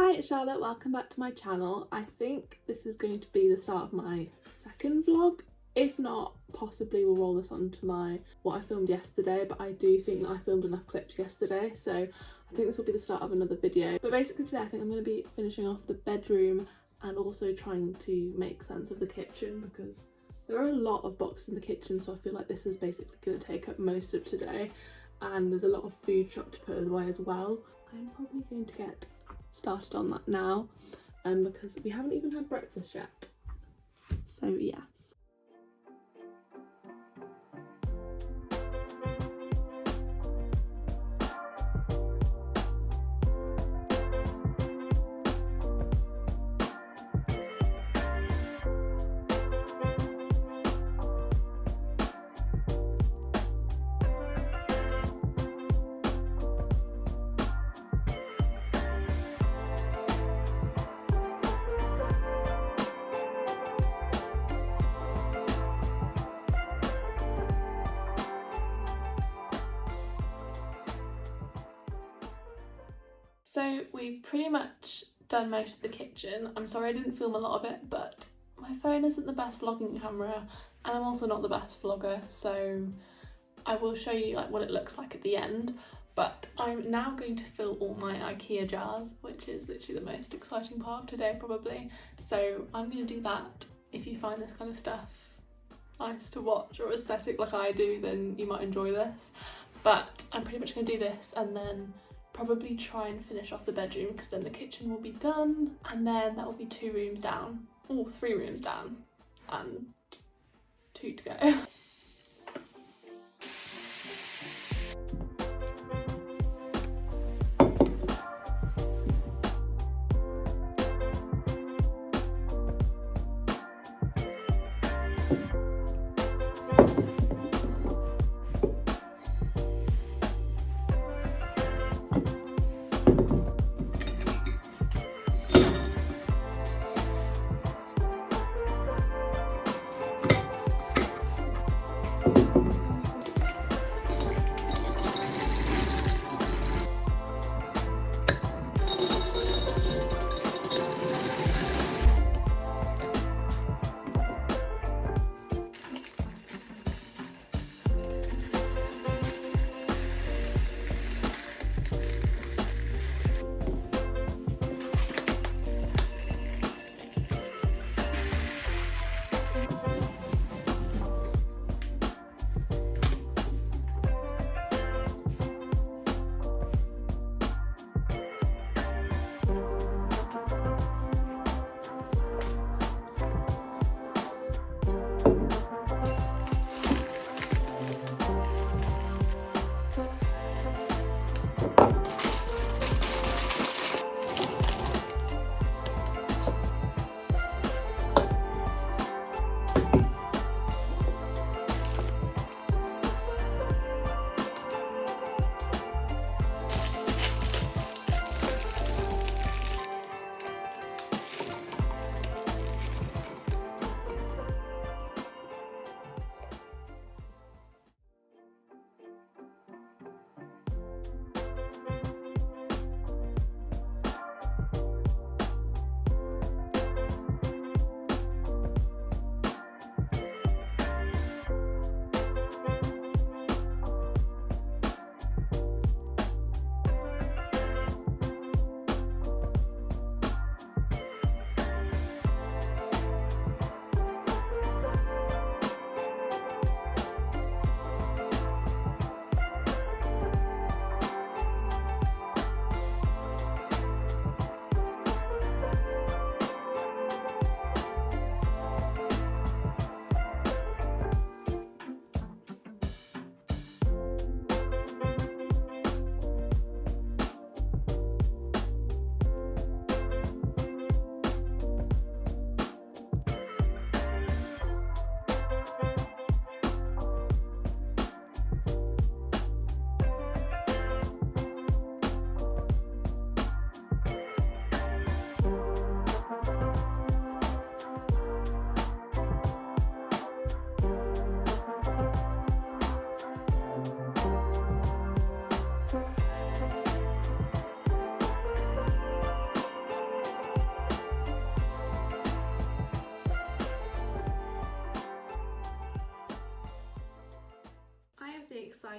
Hi, it's Charlotte, welcome back to my channel. I think this is going to be the start of my second vlog. If not, possibly we'll roll this onto what I filmed yesterday, but I do think that I filmed enough clips yesterday, so I think this will be the start of another video. But basically today I think I'm going to be finishing off the bedroom and also trying to make sense of the kitchen, because there are a lot of boxes in the kitchen, so I feel like this is basically going to take up most of today, and there's a lot of food shop to put away as well. I'm probably going to get started on that now because we haven't even had breakfast yet, so yes. So we've pretty much done most of the kitchen. I'm sorry I didn't film a lot of it, but my phone isn't the best vlogging camera and I'm also not the best vlogger, so I will show you like what it looks like at the end. But I'm now going to fill all my Ikea jars, which is literally the most exciting part of today probably. So I'm going to do that. If you find this kind of stuff nice to watch or aesthetic like I do, then you might enjoy this. But I'm pretty much going to do this and then probably try and finish off the bedroom, because then the kitchen will be done and then that will be 2 rooms down, or 3 rooms down and 2 to go.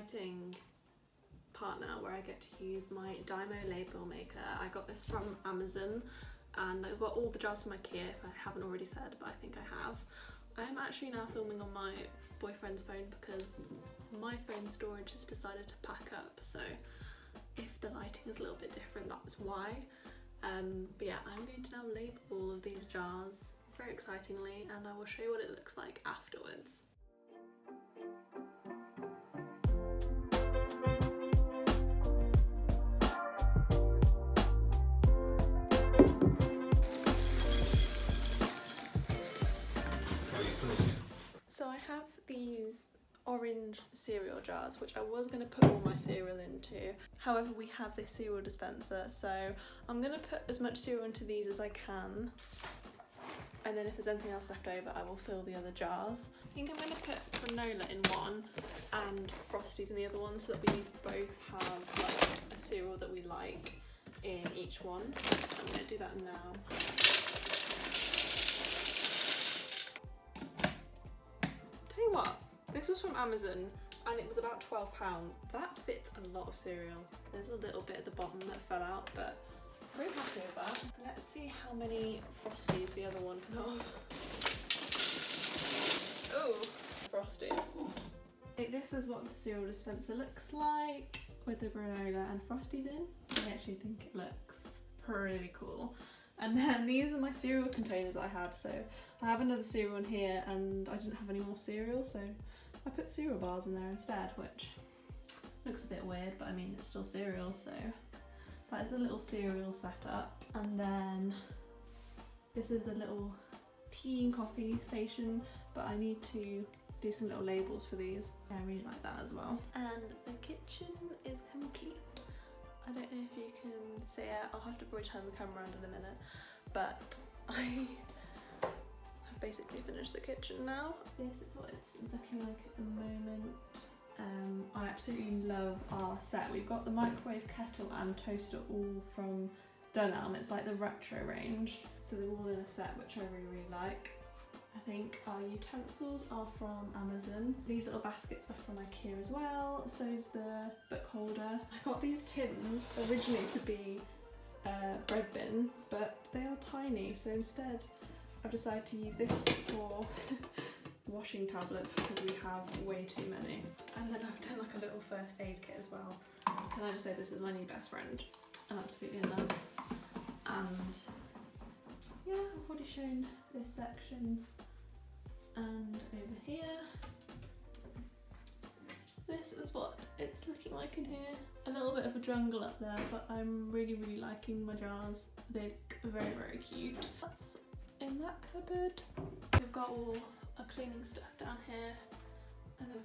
exciting part now where I get to use my Dymo label maker. I got this from Amazon and I've got all the jars from Ikea if I haven't already said, but I think I have. I'm actually now filming on my boyfriend's phone because my phone storage has decided to pack up, so if the lighting is a little bit different, that's why. But yeah, I'm going to now label all of these jars very excitingly, and I will show you what it looks like afterwards. So I have these orange cereal jars, which I was going to put all my cereal into. However, we have this cereal dispenser, so I'm going to put as much cereal into these as I can. And then if there's anything else left over, I will fill the other jars. I think I'm going to put granola in one and Frosties in the other one, so that we both have like a cereal that we like in each one. I'm going to do that now. Tell you what, this was from Amazon and it was about £12. That fits a lot of cereal. There's a little bit at the bottom that fell out, but I'm very happy with that. Let's see how many Frosties the other one can hold. Oh, Frosties. This is what the cereal dispenser looks like with the granola and Frosties in. I actually think it looks pretty cool. And then these are my cereal containers that I had. So I have another cereal in here and I didn't have any more cereal, so I put cereal bars in there instead, which looks a bit weird, but I mean it's still cereal, so that is the little cereal setup. And then this is the little tea and coffee station, but I need to do some little labels for these. Yeah, I really like that as well. And the kitchen is complete. I don't know if you can see it, I'll have to probably turn the camera around in a minute, but I have basically finished the kitchen now. This is what it's looking like at the moment. I absolutely love our set. We've got the microwave, kettle and toaster all from Dunelm. It's like the retro range, so they're all in a set, which I really like. I think our utensils are from Amazon. These little baskets are from Ikea as well. So is the book holder. I got these tins originally to be a bread bin, but they are tiny. So instead I've decided to use this for washing tablets because we have way too many. And then I've done like a little first aid kit as well. Can I just say this is my new best friend? I'm absolutely in love. And yeah, I've already shown this section. And over here, this is what it's looking like in here. A little bit of a jungle up there, but I'm really liking my jars. They look very cute. That's in that cupboard. We've got all our cleaning stuff down here, and then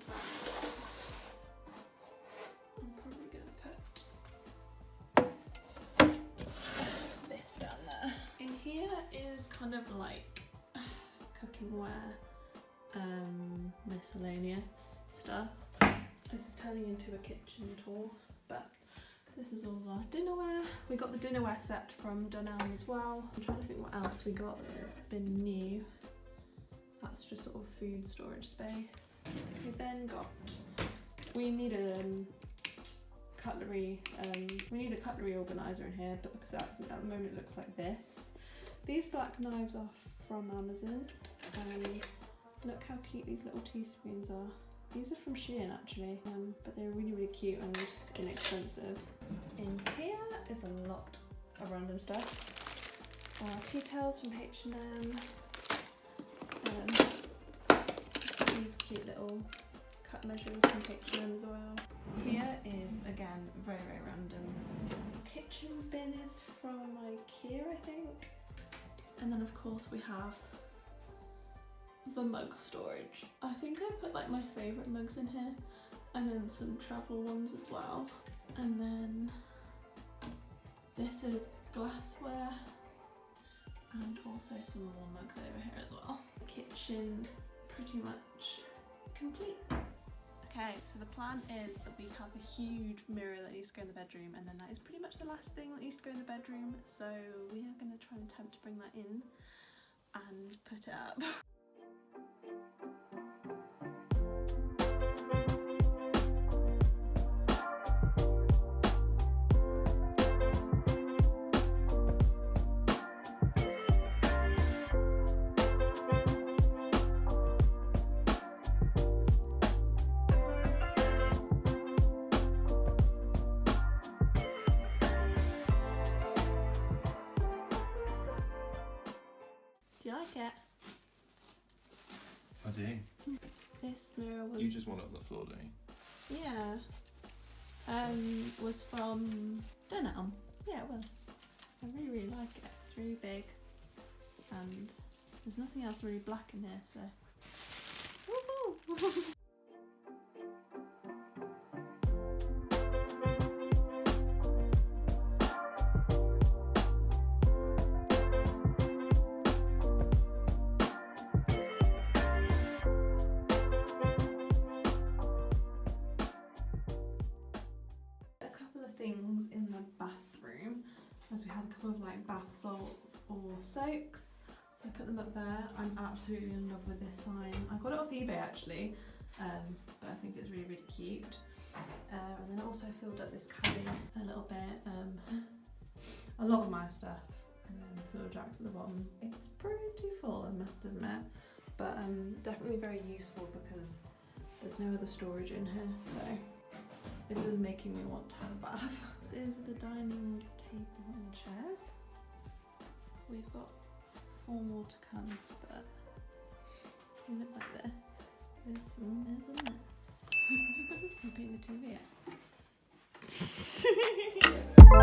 I'm probably gonna put this down there. In here is kind of like cookingware, miscellaneous stuff. This is turning into a kitchen tour, but this is all of our dinnerware. We got the dinnerware set from Dunelm as well. I'm trying to think what else we got that's been new. That's just sort of food storage space. We then got, we need a cutlery organizer in here, but because at the moment it looks like this. These black knives are from Amazon, and look how cute these little teaspoons are. These are from Char actually, but they're really cute and inexpensive. In here is a lot of random stuff. Tea towels from H&M. These cute little cut measures from H&M as well. Here is again very random. Kitchen bin is from Ikea, I think. And then of course we have the mug storage. I think I put like my favourite mugs in here, and then some travel ones as well. And then this is glassware, and also some more mugs over here as well. Kitchen pretty much complete. Okay, so the plan is that we have a huge mirror that needs to go in the bedroom, and then that is pretty much the last thing that needs to go in the bedroom, so we are going to try and attempt to bring that in and put it up. Do you like it? I do. This mirror was... You just want it on the floor, don't you? Yeah. Was from Dunelm. Yeah, it was. I really, really like it. It's really big. And there's nothing else really black in here, so... Woohoo! Things in the bathroom, as we had a couple of like bath salts or soaks, so I put them up there. I'm absolutely in love with this sign. I got it off eBay actually, but I think it's really, really cute. And then I also filled up this caddy a little bit, a lot of my stuff, and then the little jacks at the bottom. It's pretty full, I must admit, but definitely very useful because there's no other storage in here, so this is making me want to have a bath. This is the dining table and chairs. We've got 4 more to come, but they look like this. This room is a mess. I'm putting the TV up.